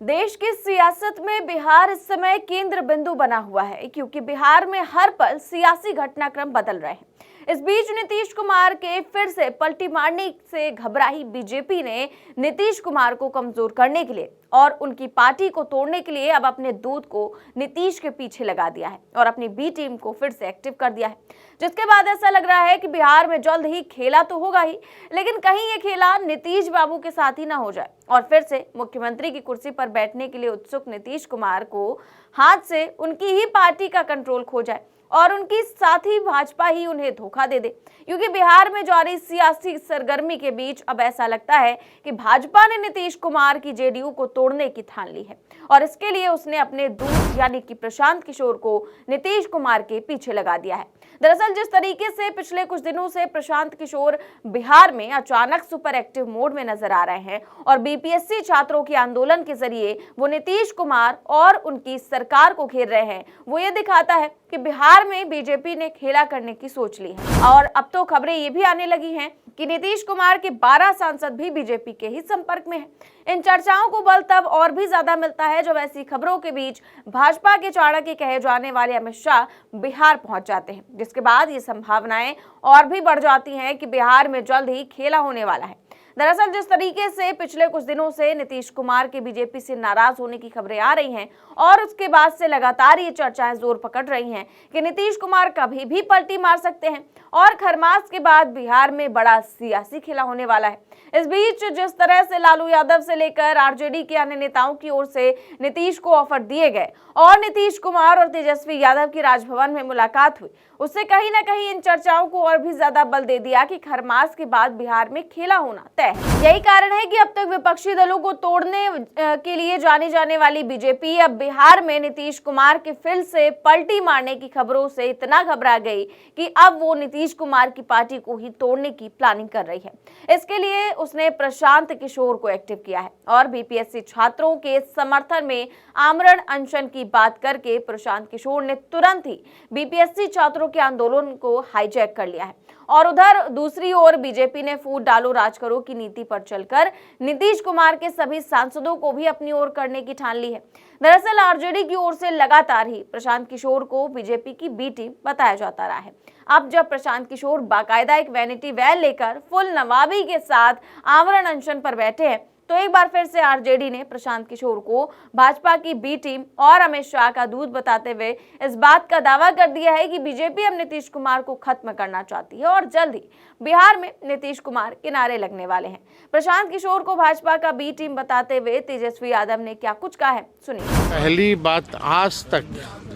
देश की सियासत में बिहार इस समय केंद्र बिंदु बना हुआ है, क्योंकि बिहार में हर पल सियासी घटनाक्रम बदल रहे हैं। इस बीच नीतीश कुमार के फिर से पलटी मारने से घबराई बीजेपी ने नीतीश कुमार को कमजोर करने के लिए और उनकी पार्टी को तोड़ने के लिए अब अपने दूध को नीतीश के पीछे लगा दिया है और अपनी बी टीम को फिर से एक्टिव कर दिया है, जिसके बाद ऐसा लग रहा है कि बिहार में जल्द ही खेला तो होगा ही, लेकिन कहीं ये खेला नीतीश बाबू के साथ ही ना हो जाए और फिर से मुख्यमंत्री की कुर्सी पर बैठने के लिए उत्सुक नीतीश कुमार को हाथ से उनकी ही पार्टी का कंट्रोल खो जाए और उनकी साथी भाजपा ही उन्हें धोखा दे दे। क्योंकि बिहार में जारी सियासी सरगर्मी के बीच अब ऐसा लगता है कि भाजपा ने नीतीश कुमार की जेडीयू को तोड़ने की ठान ली है और इसके लिए उसने अपने दूत यानी कि प्रशांत किशोर को नीतीश कुमार के पीछे लगा दिया है। दरअसल जिस तरीके से पिछले कुछ दिनों से प्रशांत किशोर बिहार में अचानक सुपर एक्टिव मोड में नजर आ रहे हैं और बीपीएससी छात्रों के आंदोलन के जरिए वो नीतीश कुमार और उनकी सरकार को घेर रहे हैं, वो ये दिखाता है कि बिहार में बीजेपी ने खेला करने की सोच ली है। और अब तो खबरें ये भी आने लगी हैं कि नीतीश कुमार के 12 सांसद भी बीजेपी के ही संपर्क में हैं। इन चर्चाओं को बल तब और भी ज्यादा मिलता है जब ऐसी खबरों के बीच भाजपा के चाणक्य कहे जाने वाले अमित शाह बिहार पहुंच जाते हैं, जिसके बाद ये संभावनाएं और भी बढ़ जाती हैं कि बिहार में जल्द ही खेला होने वाला है। दरअसल जिस तरीके से पिछले कुछ दिनों से नीतीश कुमार के बीजेपी से नाराज होने की खबरें आ रही हैं और उसके बाद से लगातार ये चर्चाएं जोर पकड़ रही हैं कि नीतीश कुमार कभी भी पलटी मार सकते हैं और खरमास के बाद बिहार में बड़ा सियासी खेला होने वाला है। इस बीच जिस तरह से लालू यादव से लेकर आरजेडी के अन्य नेताओं की ओर से नीतीश को ऑफर दिए गए और नीतीश कुमार और तेजस्वी यादव की राजभवन में मुलाकात हुई, उससे कहीं ना कहीं इन चर्चाओं को और भी ज्यादा बल दे दिया कि खरमास के बाद बिहार में खेला होना तय है। यही कारण है कि अब तक विपक्षी दलों को तोड़ने के लिए जानी जाने वाली बीजेपी अब बिहार में नीतीश कुमार के फिर से पलटी मारने की खबरों से इतना घबरा गई कि अब वो नीतीश कुमार की पार्टी को ही तोड़ने की प्लानिंग कर रही है। इसके लिए उसने प्रशांत किशोर को एक्टिव किया है और बीपीएससी छात्रों के समर्थन में आमरण अनशन की बात करके प्रशांत किशोर ने तुरंत ही बीपीएससी छात्रों के आंदोलन को हाईजैक कर लिया है। और उधर दूसरी ओर बीजेपी ने फूट डालो राज करो की नीति पर चलकर नीतीश कुमार के सभी सांसदों को भी अपनी ओर करने की ठान ली है। दरअसल आरजेडी की ओर से लगातार ही प्रशांत किशोर को बीजेपी की बी टीम बताया जाता रहा है। अब जब प्रशांत किशोर बाकायदा एक वैनिटी वैन लेकर फुल नवाबी के साथ आमरण अनशन पर बैठे हैं, तो एक बार फिर से आरजेडी ने प्रशांत किशोर को भाजपा की बी टीम और अमित शाह का दूध बताते हुए इस बात का दावा कर दिया है कि बीजेपी अब नीतीश कुमार को खत्म करना चाहती है और जल्द ही बिहार में नीतीश कुमार किनारे लगने वाले हैं। प्रशांत किशोर को भाजपा का बी टीम बताते हुए तेजस्वी यादव ने क्या कुछ कहा है, सुनिए। पहली बात, आज तक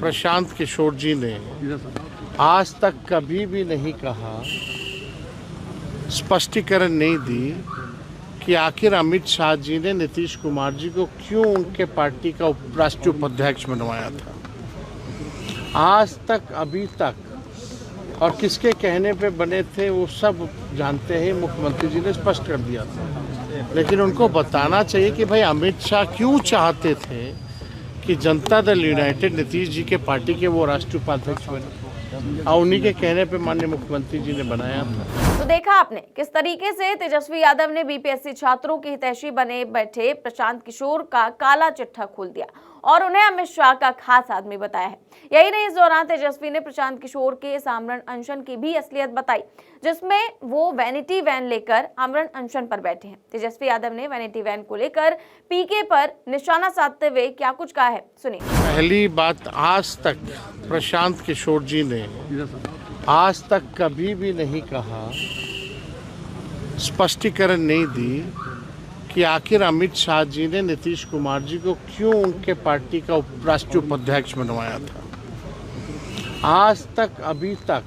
प्रशांत किशोर जी ने आज तक कभी भी नहीं कहा, स्पष्टीकरण नहीं दी कि आखिर अमित शाह जी ने नीतीश कुमार जी को क्यों उनके पार्टी का राष्ट्रीय उपाध्यक्ष बनवाया था। आज तक, अभी तक, और किसके कहने पे बने थे वो सब जानते हैं, मुख्यमंत्री जी ने स्पष्ट कर दिया था। लेकिन उनको बताना चाहिए कि भाई अमित शाह क्यों चाहते थे कि जनता दल यूनाइटेड नीतीश जी के पार्टी के वो राष्ट्रीय उपाध्यक्ष बने, और उन्हीं के कहने पे माननीय मुख्यमंत्री जी ने बनाया था। तो देखा आपने किस तरीके से तेजस्वी यादव ने बीपीएससी छात्रों की हितैषी बने बैठे प्रशांत किशोर का काला चिट्ठा खोल दिया और उन्हें अमित शाह का खास आदमी बताया है। यही नहीं, इस दौरान तेजस्वी ने प्रशांत किशोर के इस आमरण अनशन की भी असलियत बताई, जिसमें वो वैनिटी वैन लेकर आमरण अनशन पर बैठे हैं। तेजस्वी यादव ने वैनिटी वैन को लेकर पीके पर निशाना साधते हुए क्या कुछ कहा है, सुनिए। पहली बात, आज तक प्रशांत किशोर जी ने आज तक कभी भी नहीं कहा, स्पष्टीकरण नहीं दी कि आखिर अमित शाह जी ने नीतीश कुमार जी को क्यों उनके पार्टी का राष्ट्रीय उपाध्यक्ष बनवाया था। आज तक, अभी तक,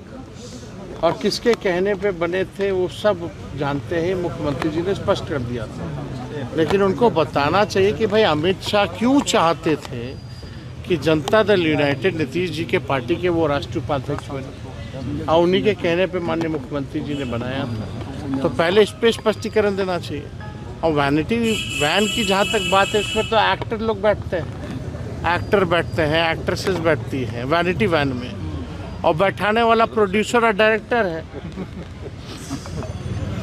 और किसके कहने पे बने थे वो सब जानते हैं, मुख्यमंत्री जी ने स्पष्ट कर दिया था। लेकिन उनको बताना चाहिए कि भाई अमित शाह क्यों चाहते थे कि जनता दल यूनाइटेड नीतीश जी के पार्टी के वो राष्ट्रीय उपाध्यक्ष बने, और उन्हीं के कहने पे माननीय मुख्यमंत्री जी ने बनाया था। तो पहले इस पे स्पष्टीकरण देना चाहिए। और वैनिटी वैन की जहाँ तक बात है, इसमें तो एक्टर लोग बैठते हैं, एक्टर बैठते हैं, एक्ट्रेसेस बैठती हैं वैनिटी वैन में, और बैठाने वाला प्रोड्यूसर और डायरेक्टर है।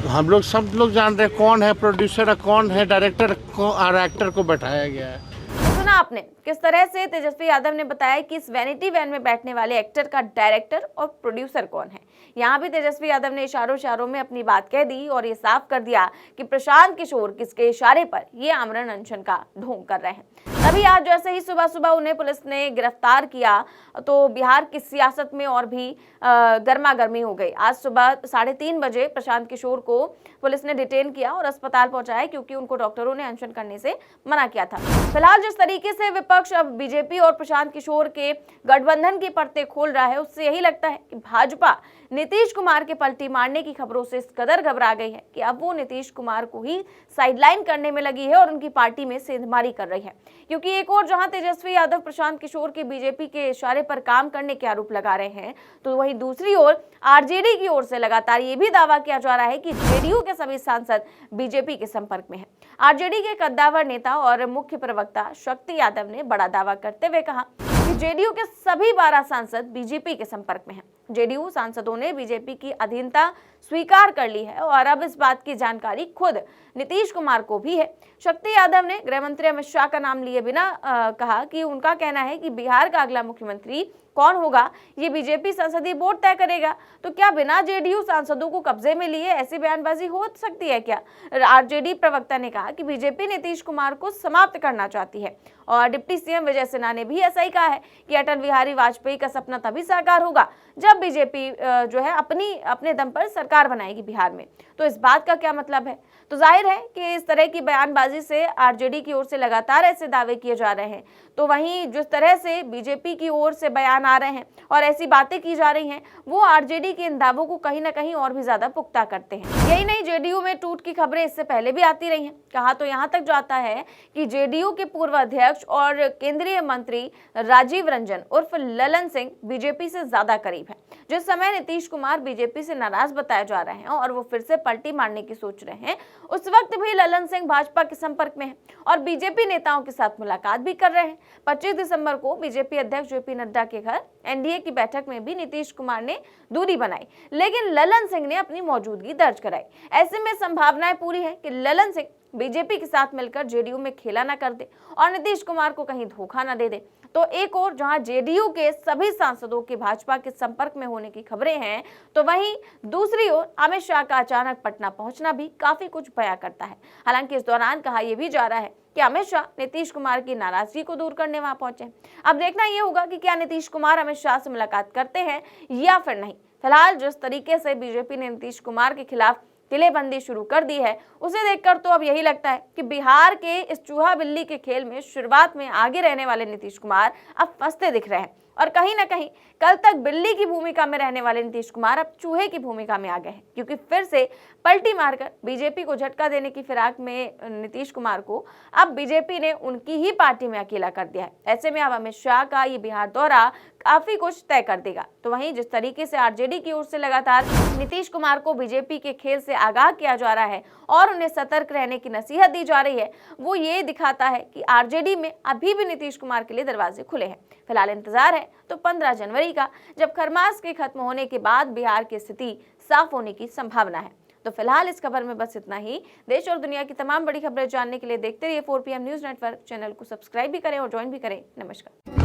हम लोग सब लोग जान रहे हैं कौन है प्रोड्यूसर और कौन है डायरेक्टर और एक्टर को बैठाया गया है। सुना आपने किस तरह से तेजस्वी यादव ने बताया कि इस वैनिटी वैन में बैठने वाले एक्टर का डायरेक्टर और प्रोड्यूसर कौन है। यहाँ भी तेजस्वी यादव ने इशारों में अपनी बात कह दी और ये साफ कर दिया कि प्रशांत किशोर किसके इशारे पर ये आमरण अनशन का ढोंग कर रहे हैं। तभी आज जैसे ही सुबह उन्हें पुलिस ने गिरफ्तार किया तो बिहार की सियासत में और भी गर्मा गर्मी हो गई। आज सुबह 3:30 बजे प्रशांत किशोर को पुलिस ने डिटेन किया और अस्पताल पहुंचाया क्योंकि उनको डॉक्टरों ने अनशन करने से मना किया था। फिलहाल जिस तरीके से विपक्ष अब बीजेपी और प्रशांत किशोर के गठबंधन की परतें खोल रहा है, उससे यही लगता है कि भाजपा नीतीश कुमार के पलटी मारने की खबरों से इस कदर घबरा गई है कि अब वो नीतीश कुमार को ही साइडलाइन करने में लगी है और उनकी पार्टी में सेंधमारी कर रही है। क्योंकि एक और जहां तेजस्वी यादव प्रशांत किशोर के बीजेपी के इशारे पर काम करने के आरोप लगा रहे हैं, तो वहीं दूसरी ओर आरजेडी की ओर से लगातार ये भी दावा किया जा रहा है कि जेडीयू के सभी सांसद बीजेपी के संपर्क में हैं। आरजेडी के कद्दावर नेता और मुख्य प्रवक्ता शक्ति यादव ने बड़ा दावा करते हुए कहा कि जेडीयू के सभी 12 सांसद बीजेपी के संपर्क में हैं। जेडीयू सांसदों ने बीजेपी की अधीनता स्वीकार कर ली है और अब इस बात की जानकारी खुद नीतीश कुमार को भी है। शक्ति यादव ने गृह मंत्री अमित शाह का नाम लिए बिना कहा कि उनका कहना है कि बिहार का अगला मुख्यमंत्री कौन होगा ये बीजेपी संसदीय बोर्ड तय करेगा। तो क्या बिना जेडीयू सांसदों को कब्जे में लिए ऐसी बयानबाजी हो सकती है क्या? आरजेडी प्रवक्ता ने कहा कि बीजेपी नीतीश कुमार को समाप्त करना चाहती है और डिप्टी सीएम विजय सिन्हा ने भी ऐसा ही कहा है कि अटल बिहारी वाजपेयी का सपना तभी साकार होगा जब बीजेपी जो है अपने दम पर सरकार बनाएगी बिहार में। तो इस बात का क्या मतलब है? तो जाहिर है कि इस तरह की बयानबाजी से आरजेडी की ओर से लगातार ऐसे दावे किए जा रहे हैं, तो वहीं जिस तरह से बीजेपी की ओर से बयान आ रहे हैं और ऐसी बातें की जा रही हैं, वो आरजेडी के इन दावों को कहीं ना कहीं और भी ज्यादा पुख्ता करते हैं। यही नहीं, जेडीयू में टूट की खबरें इससे पहले भी आती रही हैं। कहा तो यहाँ तक जाता है कि जेडीयू के पूर्व अध्यक्ष और केंद्रीय मंत्री राजीव रंजन उर्फ ललन सिंह बीजेपी से ज्यादा करीब है। जिस समय नीतीश कुमार बीजेपी से नाराज बताए जा रहे हैं और वो फिर से पलटी मारने की सोच रहे हैं, उस वक्त भी ललन सिंह भाजपा के संपर्क में है और बीजेपी नेताओं के साथ मुलाकात भी कर रहे हैं। 25 दिसंबर को बीजेपी अध्यक्ष जेपी नड्डा के घर एनडीए की बैठक में भी नीतीश कुमार ने दूरी बनाई, लेकिन ललन सिंह ने अपनी मौजूदगी दर्ज कराई। ऐसे में संभावनाएं पूरी है कि ललन सिंह बीजेपी के साथ मिलकर जेडीयू में खेला न कर दे और नीतीश कुमार को कहीं धोखा न दे दे। तो एक और जहां जेडीयू के सभी सांसदों के भाजपा के संपर्क में होने की खबरें हैं, तो वहीं दूसरी ओर अमित शाह का अचानक पटना पहुंचना भी काफी कुछ बयां करता है। हालांकि इस दौरान कहा यह भी जा रहा है कि अमित शाह नीतीश कुमार की नाराजगी को दूर करने वहां पहुंचे। अब देखना यह होगा कि क्या नीतीश कुमार अमित शाह से मुलाकात करते हैं या फिर नहीं। फिलहाल जिस तरीके से बीजेपी ने नीतीश कुमार के खिलाफ किलेबंदी शुरू कर दी है, उसे देखकर तो अब यही लगता है कि बिहार के इस चूहा बिल्ली के खेल में शुरुआत में आगे रहने वाले नीतीश कुमार अब फंसते दिख रहे हैं और कहीं ना कहीं कल तक बिल्ली की भूमिका में रहने वाले नीतीश कुमार अब चूहे की भूमिका में आ गए हैं, क्योंकि फिर से पलटी मारकर बीजेपी को झटका देने की फिराक में नीतीश कुमार को अब बीजेपी ने उनकी ही पार्टी में अकेला कर दिया है। ऐसे में अब अमित शाह का ये बिहार दौरा काफी कुछ तय कर देगा। तो वहीं जिस तरीके से आरजेडी की ओर से लगातार नीतीश कुमार को बीजेपी के खेल से आगाह किया जा रहा है और उन्हें सतर्क रहने की नसीहत दी जा रही है, वो ये दिखाता है कि आरजेडी में अभी भी नीतीश कुमार के लिए दरवाजे खुले हैं। फिलहाल इंतजार है तो 15 जनवरी का, जब खरमास के खत्म होने के बाद बिहार की स्थिति साफ होने की संभावना है। तो फिलहाल इस खबर में बस इतना ही। देश और दुनिया की तमाम बड़ी खबरें जानने के लिए देखते रहिए 4 PM न्यूज नेटवर्क। चैनल को सब्सक्राइब भी करें और ज्वाइन भी करें। नमस्कार।